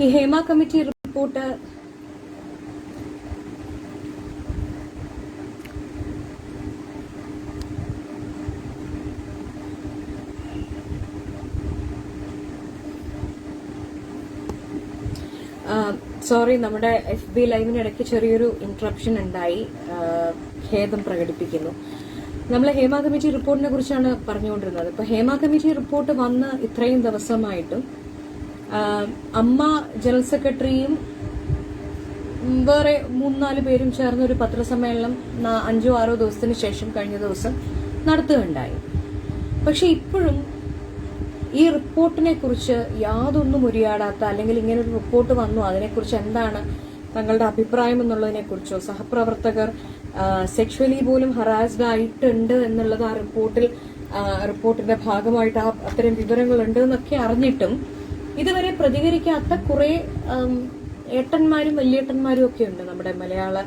ഈ Hema committee report sorry, നമ്മുടെ FB ലൈവിനിടയ്ക്ക് ചെറിയൊരു ഇന്ററപ്ഷൻ ഉണ്ടായി. ഖേദം പ്രകടിപ്പിക്കുന്നു. നമ്മൾ ഹേമ കമ്മിറ്റി റിപ്പോർട്ടിനെ കുറിച്ചാണ് പറഞ്ഞുകൊണ്ടിരുന്നത്. ഇപ്പൊ ഹേമ കമ്മിറ്റി റിപ്പോർട്ട് വന്ന് ഇത്രയും ദിവസമായിട്ടും അമ്മ ജനറൽ സെക്രട്ടറിയും വേറെ 3-4 പേരും ചേർന്ന് ഒരു പത്രസമ്മേളനം 5-6 ദിവസത്തിന് ശേഷം കഴിഞ്ഞ ദിവസം നടത്തുകയുണ്ടായി. പക്ഷെ ഇപ്പോഴും ഈ റിപ്പോർട്ടിനെ കുറിച്ച് യാതൊന്നും ഉരിയാടാത്ത, അല്ലെങ്കിൽ ഇങ്ങനെ ഒരു റിപ്പോർട്ട് വന്നു അതിനെക്കുറിച്ച് എന്താണ് തങ്ങളുടെ അഭിപ്രായം എന്നുള്ളതിനെ കുറിച്ചോ, സഹപ്രവർത്തകർ സെക്ഷുവലി പോലും ഹറാസ്ഡ് ആയിട്ടുണ്ട് എന്നുള്ളത് ആ റിപ്പോർട്ടിന്റെ ഭാഗമായിട്ട് അത്തരം വിവരങ്ങൾ ഉണ്ട് എന്നൊക്കെ അറിഞ്ഞിട്ടും ഇതുവരെ പ്രതികരിക്കാത്ത കുറെ ഏട്ടന്മാരും വലിയേട്ടന്മാരും ഒക്കെ ഉണ്ട് നമ്മുടെ മലയാള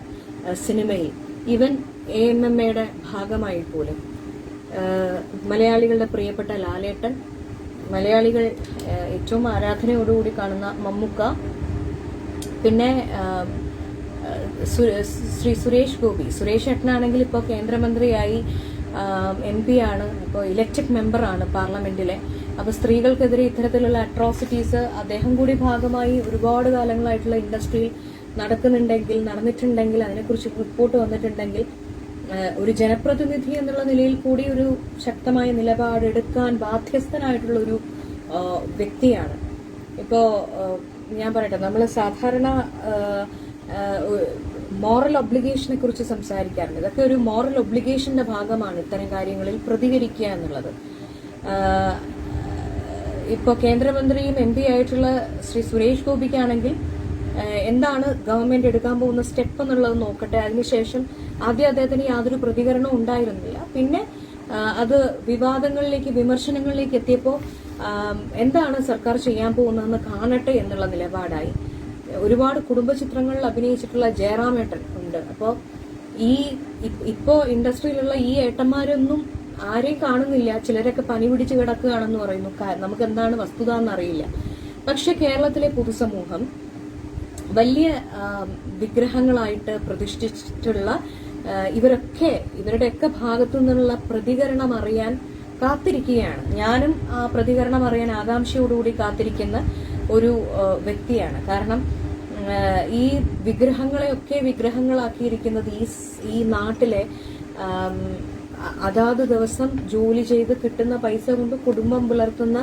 സിനിമയിൽ. ഈവൻ AMMയുടെ ഭാഗമായി പോലും മലയാളികളുടെ പ്രിയപ്പെട്ട ലാലേട്ടൻ, മലയാളികൾ ഏറ്റവും ആരാധനയോടുകൂടി കാണുന്ന മമ്മൂക്ക, പിന്നെ ശ്രീ സുരേഷ് ഗോപി. സുരേഷ് ഏട്ടനാണെങ്കിൽ ഇപ്പോൾ കേന്ദ്രമന്ത്രിയായി, MP ആണ്, ഇപ്പോൾ ഇലക്ടഡ് മെമ്പറാണ് പാർലമെന്റിലെ. അപ്പൊ സ്ത്രീകൾക്കെതിരെ ഇത്തരത്തിലുള്ള അട്രോസിറ്റീസ് അദ്ദേഹം കൂടി ഭാഗമായി ഒരുപാട് കാലങ്ങളായിട്ടുള്ള ഇൻഡസ്ട്രിയിൽ നടന്നിട്ടുണ്ടെങ്കിൽ അതിനെക്കുറിച്ച് റിപ്പോർട്ട് വന്നിട്ടുണ്ടെങ്കിൽ ഒരു ജനപ്രതിനിധി എന്നുള്ള നിലയിൽ കൂടി ഒരു ശക്തമായ നിലപാടെടുക്കാൻ ബാധ്യസ്ഥനായിട്ടുള്ള ഒരു വ്യക്തിയാണ്. ഇപ്പോ ഞാൻ പറയട്ടെ, നമ്മൾ സാധാരണ മോറൽ ഒബ്ലിഗേഷനെ കുറിച്ച് സംസാരിക്കാറുണ്ട്. ഇതൊക്കെ ഒരു മോറൽ ഒബ്ലിഗേഷന്റെ ഭാഗമാണ് ഇത്തരം കാര്യങ്ങളിൽ പ്രതികരിക്കുക എന്നുള്ളത്. ഇപ്പോൾ കേന്ദ്രമന്ത്രിയും MP ആയിട്ടുള്ള ശ്രീ സുരേഷ് ഗോപിക്കാണെങ്കിൽ എന്താണ് ഗവൺമെന്റ് എടുക്കാൻ പോകുന്ന സ്റ്റെപ്പ് എന്നുള്ളത് നോക്കട്ടെ. അതിനുശേഷം ആദ്യം അദ്ദേഹത്തിന് യാതൊരു പ്രതികരണവും ഉണ്ടായിരുന്നില്ല. പിന്നെ അത് വിവാദങ്ങളിലേക്ക്, വിമർശനങ്ങളിലേക്ക് എത്തിയപ്പോൾ എന്താണ് സർക്കാർ ചെയ്യാൻ പോകുന്നതെന്ന് കാണട്ടെ എന്നുള്ള നിലപാടായി. ഒരുപാട് കുടുംബ ചിത്രങ്ങളിൽ അഭിനയിച്ചിട്ടുള്ള ജയറാമേട്ടൻ ഉണ്ട്. അപ്പോൾ ഇപ്പോ ഇൻഡസ്ട്രിയിലുള്ള ഈ ഏട്ടന്മാരൊന്നും ആരെയും കാണുന്നില്ല. ചിലരൊക്കെ പനി പിടിച്ച് കിടക്കുകയാണെന്ന് പറയുന്നു. നമുക്ക് എന്താണ് വസ്തുത എന്നറിയില്ല. പക്ഷെ കേരളത്തിലെ പൊതുസമൂഹം വലിയ വിഗ്രഹങ്ങളായിട്ട് പ്രതിഷ്ഠിച്ചിട്ടുള്ള ഇവരുടെയൊക്കെ ഭാഗത്തു നിന്നുള്ള പ്രതികരണം അറിയാൻ കാത്തിരിക്കുകയാണ്. ഞാനും ആ പ്രതികരണം അറിയാൻ ആകാംക്ഷയോടുകൂടി കാത്തിരിക്കുന്ന ഒരു വ്യക്തിയാണ്. കാരണം ഈ വിഗ്രഹങ്ങളെയൊക്കെ വിഗ്രഹങ്ങളാക്കിയിരിക്കുന്നത് ഈ നാട്ടിലെ അതാത് ദിവസം ജോലി ചെയ്ത് കിട്ടുന്ന പൈസ കൊണ്ട് കുടുംബം പുലർത്തുന്ന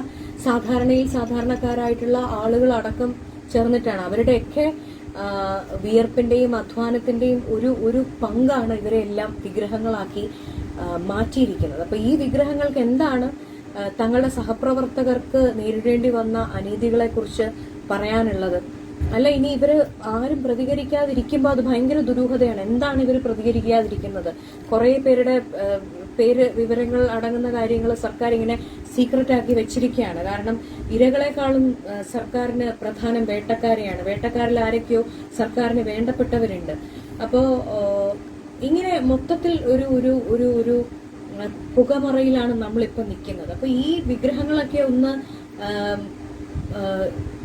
സാധാരണക്കാരായിട്ടുള്ള ആളുകൾ അടക്കം ചേർന്നിട്ടാണ്. അവരുടെയൊക്കെ വിയർപ്പിന്റെയും അധ്വാനത്തിന്റെയും ഒരു പങ്കാണ് ഇവരെല്ലാം വിഗ്രഹങ്ങളാക്കി മാറ്റിയിരിക്കുന്നത്. അപ്പൊ ഈ വിഗ്രഹങ്ങൾക്ക് എന്താണ് തങ്ങളുടെ സഹപ്രവർത്തകർക്ക് നേരിടേണ്ടി വന്ന അനീതികളെ കുറിച്ച് പറയാനുള്ളത്? അല്ല, ഇനി ഇവര് ആരും പ്രതികരിക്കാതിരിക്കുമ്പോൾ അത് ഭയങ്കര ദുരൂഹതയാണ്. എന്താണ് ഇവർ പ്രതികരിക്കാതിരിക്കുന്നത്? കുറെ പേരുടെ വിവരങ്ങൾ അടങ്ങുന്ന കാര്യങ്ങൾ സർക്കാർ ഇങ്ങനെ സീക്രട്ട് ആക്കി വെച്ചിരിക്കുകയാണ്. കാരണം ഇരകളെക്കാളും സർക്കാരിന് പ്രധാനം വേട്ടക്കാരെയാണ്. വേട്ടക്കാരിൽ ആരൊക്കെയോ സർക്കാരിന് വേണ്ടപ്പെട്ടവരുണ്ട്. അപ്പോ ഇങ്ങനെ മൊത്തത്തിൽ ഒരു പുകമറയിലാണ് നമ്മളിപ്പോൾ നിൽക്കുന്നത്. അപ്പൊ ഈ വിഗ്രഹങ്ങളൊക്കെ ഒന്ന്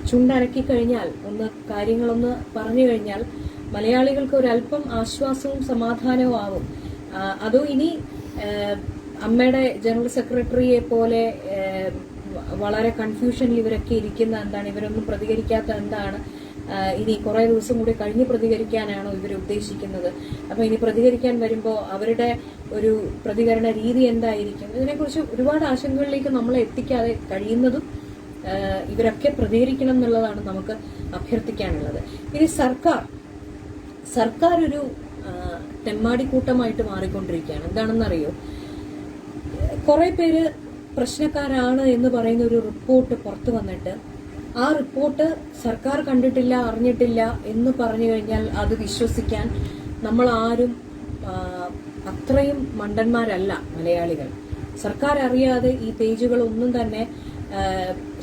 ചുണ്ടനക്കി കഴിഞ്ഞാൽ, കാര്യങ്ങളൊന്ന് പറഞ്ഞു കഴിഞ്ഞാൽ മലയാളികൾക്ക് ഒരല്പം ആശ്വാസവും സമാധാനവും ആവും. അതോ ഇനി അമ്മയുടെ ജനറൽ സെക്രട്ടറിയെ പോലെ വളരെ കൺഫ്യൂഷനിൽ ഇവരൊക്കെ ഇരിക്കുന്ന എന്താണ്, ഇവരൊന്നും പ്രതികരിക്കാത്ത എന്താണ്, ഇനി കുറെ ദിവസം കൂടി കഴിഞ്ഞ് പ്രതികരിക്കാനാണോ ഇവർ ഉദ്ദേശിക്കുന്നത്? അപ്പൊ ഇനി പ്രതികരിക്കാൻ വരുമ്പോൾ അവരുടെ ഒരു പ്രതികരണ രീതി എന്തായിരിക്കും? ഇതിനെക്കുറിച്ച് ഒരുപാട് ആശങ്കകളിലേക്ക് നമ്മളെ എത്തിക്കാതെ കഴിയുന്നതും ഇവരൊക്കെ പ്രതികരിക്കണം എന്നുള്ളതാണ് നമുക്ക് അഭ്യർത്ഥിക്കാനുള്ളത്. ഇനി സർക്കാർ ഒരു തെമ്മാടിക്കൂട്ടമായിട്ട് മാറിക്കൊണ്ടിരിക്കുകയാണ്. എന്താണെന്നറിയോ? കുറെ പേര് പ്രശ്നക്കാരാണ് എന്ന് പറയുന്ന ഒരു റിപ്പോർട്ട് പുറത്തു വന്നിട്ട് ആ റിപ്പോർട്ട് സർക്കാർ കണ്ടിട്ടില്ല, അറിഞ്ഞിട്ടില്ല എന്ന് പറഞ്ഞു കഴിഞ്ഞാൽ അത് വിശ്വസിക്കാൻ നമ്മൾ ആരും അത്രയും മണ്ടന്മാരല്ല മലയാളികൾ. സർക്കാർ അറിയാതെ ഈ പേജുകളൊന്നും തന്നെ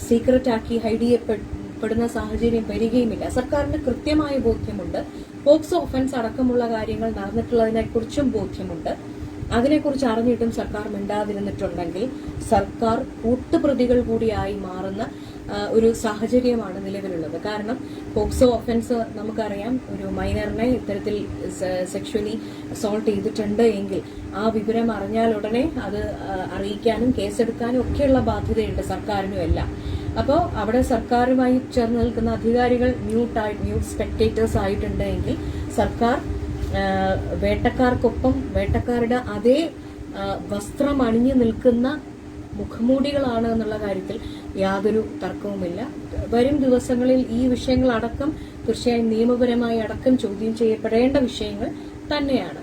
സീക്രട്ട് ആക്കി ഹൈഡ് ചെയ്യപ്പെടുന്ന സാഹചര്യം വരികയുമില്ല. സർക്കാരിന് കൃത്യമായ ബോധ്യമുണ്ട്. പോക്സോ ഒഫൻസ് അടക്കമുള്ള കാര്യങ്ങൾ നടന്നിട്ടുള്ളതിനെ കുറിച്ചും ബോധ്യമുണ്ട്. അതിനെക്കുറിച്ച് അറിഞ്ഞിട്ടും സർക്കാർ മിണ്ടാതിരുന്നിട്ടുണ്ടെങ്കിൽ സർക്കാർ കൂട്ടുപ്രതികൾ കൂടിയായി മാറുന്ന ഒരു സാഹചര്യമാണ് നിലവിലുള്ളത്. കാരണം പോക്സോ ഒഫൻസ് നമുക്കറിയാം, ഒരു മൈനറിനെ ഇത്തരത്തിൽ സെക്ഷുവലി അസോൾട്ട് ചെയ്തിട്ടുണ്ട് എങ്കിൽ ആ വിവരം അറിഞ്ഞാൽ ഉടനെ അത് അറിയിക്കാനും കേസെടുക്കാനും ഒക്കെയുള്ള ബാധ്യതയുണ്ട് സർക്കാരിനും എല്ലാം. അപ്പോൾ അവിടെ സർക്കാരുമായി ചേർന്ന് നിൽക്കുന്ന അധികാരികൾ മ്യൂട്ട് സ്പെക്ടേറ്റേഴ്സ് ആയിട്ടുണ്ട് എങ്കിൽ സർക്കാർ വേട്ടക്കാർക്കൊപ്പം വേട്ടക്കാരുടെ അതേ വസ്ത്രം അണിഞ്ഞു നിൽക്കുന്ന മുഖമൂടികളാണ് എന്നുള്ള കാര്യത്തിൽ യാതൊരു തർക്കവുമില്ല. വരും ദിവസങ്ങളിൽ ഈ വിഷയങ്ങളടക്കം തീർച്ചയായും നിയമപരമായി അടക്കം ചോദ്യം ചെയ്യപ്പെടേണ്ട വിഷയങ്ങൾ തന്നെയാണ്.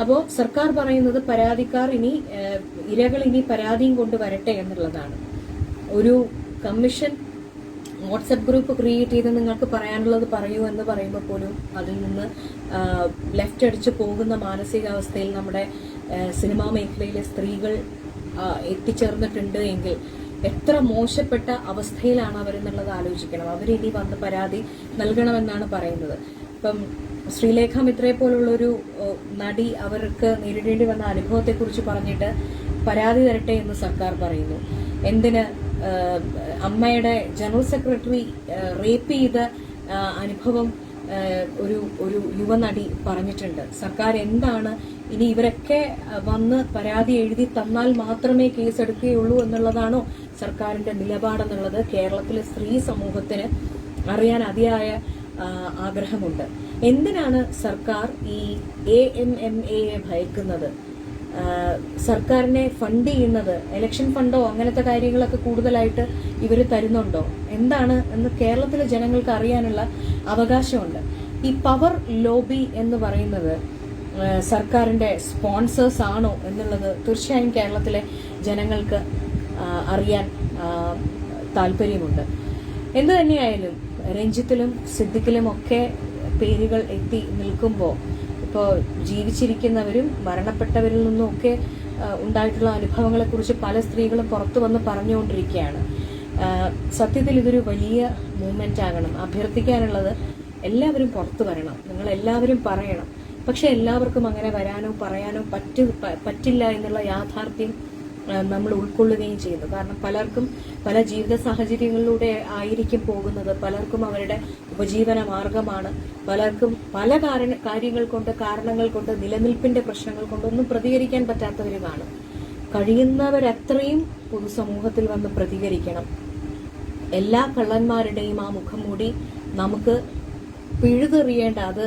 അപ്പോൾ സർക്കാർ പറയുന്നത് പരാതിക്കാർ ഇരകൾ ഇനി പരാതിയും കൊണ്ടുവരട്ടെ എന്നുള്ളതാണ്. ഒരു കമ്മീഷൻ വാട്സപ്പ് ഗ്രൂപ്പ് ക്രിയേറ്റ് ചെയ്ത് നിങ്ങൾക്ക് പറയാനുള്ളത് പറയൂ എന്ന് പറയുമ്പോൾ പോലും അതിൽ നിന്ന് ലെഫ്റ്റ് അടിച്ച് പോകുന്ന മാനസികാവസ്ഥയിൽ നമ്മുടെ സിനിമാ മേഖലയിലെ സ്ത്രീകൾ എത്തിച്ചേർന്നിട്ടുണ്ട് എങ്കിൽ എത്ര മോശപ്പെട്ട അവസ്ഥയിലാണ് അവരെന്നുള്ളത് ആലോചിക്കണം. അവരിനി വന്ന് പരാതി നൽകണമെന്നാണ് പറയുന്നത്. ഇപ്പം ശ്രീലേഖ മിത്രയെ പോലുള്ളൊരു നടി അവർക്ക് നേരിടേണ്ടി വന്ന അനുഭവത്തെക്കുറിച്ച് പറഞ്ഞിട്ട് പരാതി തരട്ടെ എന്ന് സർക്കാർ പറയുന്നു. എന്തിന്? അമ്മയുടെ ജനറൽ സെക്രട്ടറി റേപ്പ് ചെയ്ത അനുഭവം ഒരു യുവനടി പറഞ്ഞിട്ടുണ്ട്. സർക്കാർ എന്താണ് ഇനി ഇവരൊക്കെ വന്ന് പരാതി എഴുതി തന്നാൽ മാത്രമേ കേസെടുക്കുകയുള്ളൂ എന്നുള്ളതാണോ സർക്കാരിന്റെ നിലപാടെന്നുള്ളത് കേരളത്തിലെ സ്ത്രീ സമൂഹത്തിന് അറിയാൻ അതിയായ ആഗ്രഹമുണ്ട്. എന്തിനാണ് സർക്കാർ ഈ AMMA ഭയക്കുന്നത്? സർക്കാരിനെ ഫണ്ട് ചെയ്യുന്നത് ഇലക്ഷൻ ഫണ്ടോ അങ്ങനത്തെ കാര്യങ്ങളൊക്കെ കൂടുതലായിട്ട് ഇവർ തരുന്നുണ്ടോ? എന്താണ് എന്ന് കേരളത്തിലെ ജനങ്ങൾക്ക് അറിയാനുള്ള അവകാശമുണ്ട്. ഈ പവർ ലോബി എന്ന് പറയുന്നത് സർക്കാരിന്റെ സ്പോൺസേഴ്സ് ആണോ എന്നുള്ളത് തീർച്ചയായും കേരളത്തിലെ ജനങ്ങൾക്ക് അറിയാൻ താല്പര്യമുണ്ട്. എന്തു തന്നെയായാലും രഞ്ജിത്തിലും സിദ്ദിഖിലും ഒക്കെ പേരുകൾ എത്തി നിൽക്കുമ്പോൾ ഇപ്പോൾ ജീവിച്ചിരിക്കുന്നവരും മരണപ്പെട്ടവരിൽ നിന്നുമൊക്കെ ഉണ്ടായിട്ടുള്ള അനുഭവങ്ങളെക്കുറിച്ച് പല സ്ത്രീകളും പുറത്തു വന്ന് പറഞ്ഞുകൊണ്ടിരിക്കുകയാണ്. സത്യത്തിൽ ഇതൊരു വലിയ മൂവ്മെന്റ് ആകണം. അഭ്യർത്ഥിക്കാനുള്ളത് എല്ലാവരും പുറത്തു വരണം, നിങ്ങൾ എല്ലാവരും പറയണം. പക്ഷെ എല്ലാവർക്കും അങ്ങനെ വരാനോ പറയാനോ പറ്റില്ല എന്നുള്ള യാഥാർത്ഥ്യം നമ്മൾ ഉൾക്കൊള്ളുകയും ചെയ്യുന്നു. കാരണം പലർക്കും പല ജീവിത സാഹചര്യങ്ങളിലൂടെ ആയിരിക്കും പോകുന്നത്, പലർക്കും അവരുടെ ഉപജീവന മാർഗമാണ്, പലർക്കും പല കാരണങ്ങൾ കൊണ്ട് നിലനിൽപ്പിന്റെ പ്രശ്നങ്ങൾ കൊണ്ടൊന്നും പ്രതികരിക്കാൻ പറ്റാത്തവരുമാണ്. കഴിയുന്നവരത്രയും പൊതുസമൂഹത്തിൽ വന്ന് പ്രതികരിക്കണം. എല്ലാ കള്ളന്മാരുടെയും ആ മുഖം മൂടി നമുക്ക് പിഴുതെറിയേണ്ട, അത്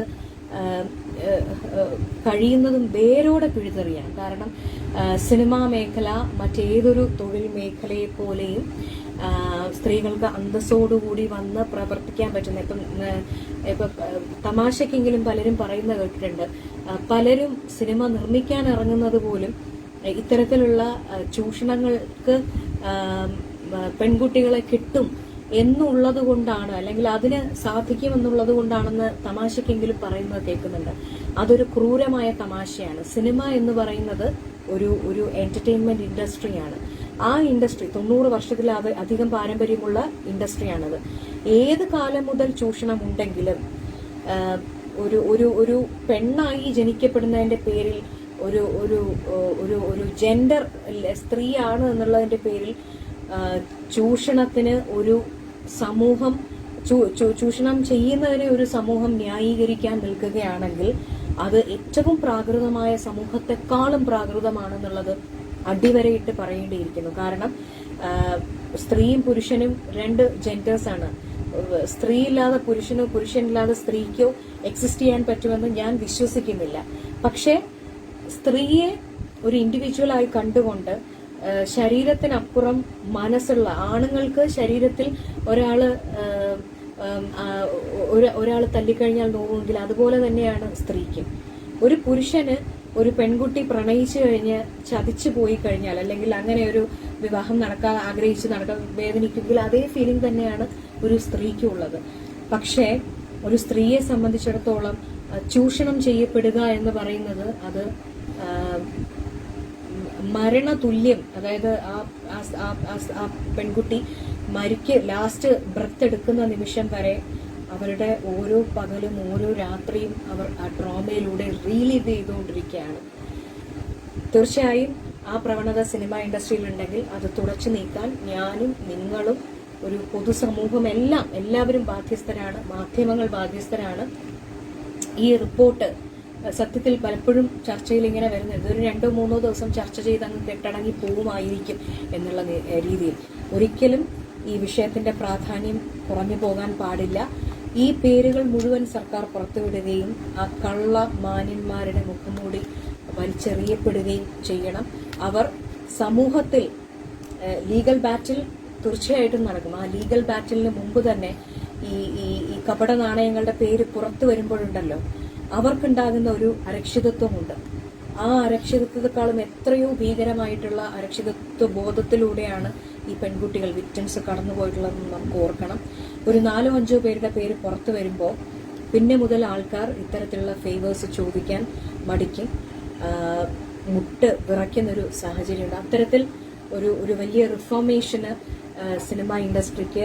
കഴിയുന്നതും വേരോടെ പിഴുതെറിയാൻ. കാരണം സിനിമാ മേഖല മറ്റേതൊരു തൊഴിൽ മേഖലയെ പോലെയും സ്ത്രീകൾക്ക് അന്തസ്സോടുകൂടി വന്ന് പ്രവർത്തിക്കാൻ പറ്റുന്ന, ഇപ്പം തമാശക്കെങ്കിലും പലരും പറയുന്ന കേട്ടിട്ടുണ്ട്, പലരും സിനിമ നിർമ്മിക്കാൻ ഇറങ്ങുന്നത് പോലും ഇത്തരത്തിലുള്ള ചൂഷണങ്ങൾക്ക് പെൺകുട്ടികളെ കിട്ടും എന്നുള്ളത് കൊണ്ടാണ്, അല്ലെങ്കിൽ അതിന് സാധിക്കുമെന്നുള്ളത് കൊണ്ടാണെന്ന് തമാശക്കെങ്കിലും പറയുന്നത് കേൾക്കുന്നുണ്ട്. അതൊരു ക്രൂരമായ തമാശയാണ്. സിനിമ എന്ന് പറയുന്നത് ഒരു എന്റർടൈൻമെന്റ് ഇൻഡസ്ട്രിയാണ്. ആ ഇൻഡസ്ട്രി 90 വർഷത്തിൽ അധികം പാരമ്പര്യമുള്ള ഇൻഡസ്ട്രിയാണത്. ഏത് കാലം മുതൽ ചൂഷണം ഉണ്ടെങ്കിലും ഒരു പെണ്ണായി ജനിക്കപ്പെടുന്നതിന്റെ പേരിൽ ഒരു ജെൻഡർ സ്ത്രീയാണ് എന്നുള്ളതിന്റെ പേരിൽ ചൂഷണത്തിന് ഒരു സമൂഹം ചൂഷണം ചെയ്യുന്നതിനെ ഒരു സമൂഹം ന്യായീകരിക്കാൻ നിൽക്കുകയാണെങ്കിൽ അത് ഏറ്റവും പ്രാകൃതമായ സമൂഹത്തെക്കാളും പ്രാകൃതമാണെന്നുള്ളത് അടിവരയിട്ട് പറയേണ്ടിയിരിക്കുന്നു. കാരണം സ്ത്രീയും പുരുഷനും രണ്ട് ജെൻഡേഴ്സാണ്. സ്ത്രീ ഇല്ലാതെ പുരുഷനോ പുരുഷനില്ലാതെ സ്ത്രീക്കോ എക്സിസ്റ്റ് ചെയ്യാൻ പറ്റുമെന്ന് ഞാൻ വിശ്വസിക്കുന്നില്ല. പക്ഷേ സ്ത്രീയെ ഒരു ഇൻഡിവിജ്വലായി കണ്ടുകൊണ്ട് ശരീരത്തിനപ്പുറം മനസ്സുള്ള ആണുങ്ങൾക്ക് ശരീരത്തിൽ ഒരാള് തല്ലിക്കഴിഞ്ഞാൽ നോവുമെങ്കിൽ അതുപോലെ തന്നെയാണ് സ്ത്രീക്ക്. ഒരു പുരുഷന് ഒരു പെൺകുട്ടി പ്രണയിച്ചു കഴിഞ്ഞ് ചതിച്ചു പോയി കഴിഞ്ഞാൽ, അല്ലെങ്കിൽ അങ്ങനെ ഒരു വിവാഹം ആഗ്രഹിച്ച് നടക്കാൻ വേദനിക്കുമെങ്കിൽ അതേ ഫീലിംഗ് തന്നെയാണ് ഒരു സ്ത്രീക്കും ഉള്ളത്. പക്ഷേ ഒരു സ്ത്രീയെ സംബന്ധിച്ചിടത്തോളം ചൂഷണം ചെയ്യപ്പെടുക എന്ന് പറയുന്നത് അത് മരണതുല്യം. അതായത് ആ പെൺകുട്ടി ലാസ്റ്റ് ബ്രത്ത് എടുക്കുന്ന നിമിഷം വരെ അവരുടെ ഓരോ പകലും ഓരോ രാത്രിയും അവർ ആ ട്രോമയിലൂടെ റീലീവ് ചെയ്തുകൊണ്ടിരിക്കുകയാണ്. തീർച്ചയായും ആ പ്രവണത സിനിമ ഇൻഡസ്ട്രിയിൽ ഉണ്ടെങ്കിൽ അത് തുടച്ചു നീക്കാൻ ഞാനും നിങ്ങളും ഒരു പൊതുസമൂഹം എല്ലാവരും ബാധ്യസ്ഥരാണ്, മാധ്യമങ്ങൾ ബാധ്യസ്ഥരാണ്. ഈ റിപ്പോർട്ട് സത്യത്തിൽ പലപ്പോഴും ചർച്ചയിൽ ഇങ്ങനെ വരുന്നത് ഇതൊരു 2-3 ദിവസം ചർച്ച ചെയ്ത് അങ്ങ് കെട്ടടങ്ങി പോവുമായിരിക്കും എന്നുള്ള രീതിയിൽ. ഒരിക്കലും ഈ വിഷയത്തിന്റെ പ്രാധാന്യം കുറഞ്ഞു പോകാൻ പാടില്ല. ഈ പേരുകൾ മുഴുവൻ സർക്കാർ പുറത്തുവിടുകയും ആ കള്ള മാന്യന്മാരുടെ മുഖംമൂടി വലിച്ചെറിയപ്പെടുകയും ചെയ്യണം. അവർ സമൂഹത്തിൽ ലീഗൽ ബാറ്റിൽ തീർച്ചയായിട്ടും നടക്കും. ആ ലീഗൽ ബാറ്റിലിന് മുമ്പ് തന്നെ ഈ കപട നാണയങ്ങളുടെ പേര് പുറത്തു വരുമ്പോഴുണ്ടല്ലോ, അവർക്കുണ്ടാകുന്ന ഒരു അരക്ഷിതത്വമുണ്ട്. ആ അരക്ഷിതത്വത്തെക്കാളും എത്രയോ ഭീകരമായിട്ടുള്ള അരക്ഷിതത്വ ബോധത്തിലൂടെയാണ് ഈ പെൺകുട്ടികൾ വിക്ടിംസ് കടന്നുപോയിട്ടുള്ളതെന്ന് നമുക്ക് ഓർക്കണം. ഒരു 4-5 പേരുടെ പേര് പുറത്തു വരുമ്പോൾ പിന്നെ മുതൽ ആൾക്കാർ ഇത്തരത്തിലുള്ള ഫേവേഴ്സ് ചോദിക്കാൻ മടിക്കും, മുട്ട് വിറയ്ക്കുന്നൊരു സാഹചര്യമുണ്ട്. അത്തരത്തിൽ ഒരു വലിയ റിഫോർമേഷന് സിനിമ ഇൻഡസ്ട്രിക്ക്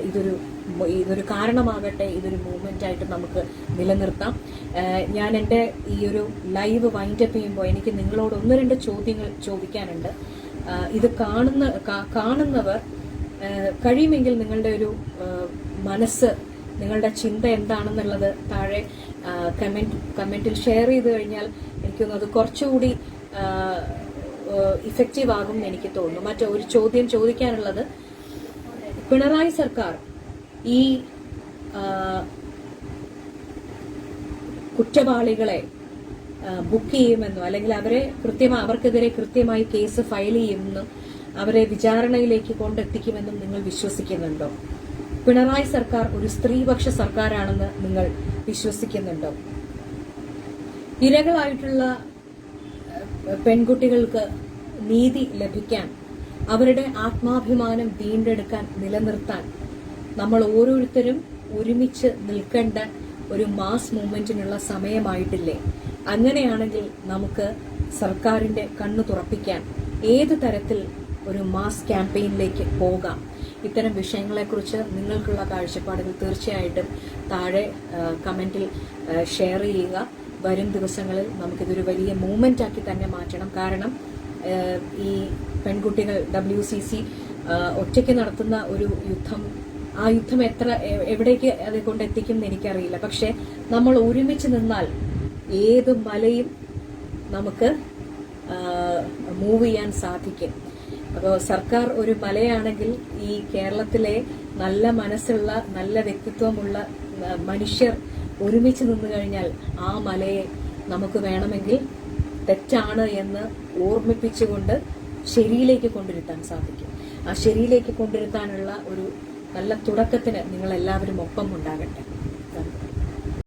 ഇതൊരു കാരണമാകട്ടെ, ഇതൊരു മൂവ്മെന്റ് ആയിട്ട് നമുക്ക് നിലനിർത്താം. ഞാൻ എൻ്റെ ഈ ഒരു ലൈവ് വൈൻഡപ്പ് ചെയ്യുമ്പോൾ എനിക്ക് നിങ്ങളോട് 1-2 ചോദ്യങ്ങൾ ചോദിക്കാനുണ്ട്. ഇത് കാണുന്നവർ കഴിയുമെങ്കിൽ നിങ്ങളുടെ ഒരു മനസ്സ്, നിങ്ങളുടെ ചിന്ത എന്താണെന്നുള്ളത് താഴെ കമന്റിൽ ഷെയർ ചെയ്ത് കഴിഞ്ഞാൽ എനിക്കൊന്നത് കുറച്ചുകൂടി ഇഫക്റ്റീവ് ആകും എന്ന് എനിക്ക് തോന്നുന്നു. മറ്റൊരു ചോദ്യം ചോദിക്കാനുള്ളത്, പിണറായി സർക്കാർ ഈ കുറ്റവാളികളെ ബുക്ക് ചെയ്യുമെന്നോ അല്ലെങ്കിൽ അവർക്കെതിരെ കൃത്യമായി കേസ് ഫയൽ ചെയ്യുമെന്നും അവരെ വിചാരണയിലേക്ക് കൊണ്ടെത്തിക്കുമെന്നും നിങ്ങൾ വിശ്വസിക്കുന്നുണ്ടോ? പിണറായി സർക്കാർ ഒരു സ്ത്രീപക്ഷ സർക്കാരാണെന്ന് നിങ്ങൾ വിശ്വസിക്കുന്നുണ്ടോ? ഇരകളായിട്ടുള്ള പെൺകുട്ടികൾക്ക് നീതി ലഭിക്കാൻ, അവരുടെ ആത്മാഭിമാനം വീണ്ടെടുക്കാൻ, നിലനിർത്താൻ നമ്മൾ ഓരോരുത്തരും ഒരുമിച്ച് നിൽക്കേണ്ട ഒരു മാസ് മൂവ്മെന്റിനുള്ള സമയമായിട്ടില്ലേ? അങ്ങനെയാണെങ്കിൽ നമുക്ക് സർക്കാരിന്റെ കണ്ണു തുറപ്പിക്കാൻ ഏത് തരത്തിൽ ഒരു മാസ് ക്യാമ്പയിനിലേക്ക് പോകാം? ഇത്തരം വിഷയങ്ങളെക്കുറിച്ച് നിങ്ങൾക്കുള്ള കാഴ്ചപ്പാടുകൾ തീർച്ചയായിട്ടും താഴെ കമന്റിൽ ഷെയർ ചെയ്യുക. വരും ദിവസങ്ങളിൽ നമുക്കിതൊരു വലിയ മൂവ്മെന്റ് ആക്കി തന്നെ മാറ്റണം. കാരണം ഈ പെൺകുട്ടികൾ WCC ഒറ്റയ്ക്ക് നടത്തുന്ന ഒരു യുദ്ധം, ആ യുദ്ധം എവിടേക്ക് അത് കൊണ്ടെത്തിക്കും എന്ന് എനിക്കറിയില്ല. പക്ഷെ നമ്മൾ ഒരുമിച്ച് നിന്നാൽ ഏത് മലയും നമുക്ക് മൂവ് ചെയ്യാൻ സാധിക്കും. അപ്പോൾ സർക്കാർ ഒരു മലയാണെങ്കിൽ ഈ കേരളത്തിലെ നല്ല മനസ്സുള്ള, നല്ല വ്യക്തിത്വമുള്ള മനുഷ്യർ ഒരുമിച്ച് നിന്നു കഴിഞ്ഞാൽ ആ മലയെ നമുക്ക് വേണമെങ്കിൽ തെറ്റാണ് എന്ന് ഓർമ്മിപ്പിച്ചുകൊണ്ട് ശരിയിലേക്ക് കൊണ്ടുവരുത്താൻ സാധിക്കും. ആ ശരിയിലേക്ക് കൊണ്ടുവരുത്താനുള്ള ഒരു നല്ല തുടക്കത്തിന് നിങ്ങൾ എല്ലാവരും ഒപ്പം ഉണ്ടാകട്ടെ.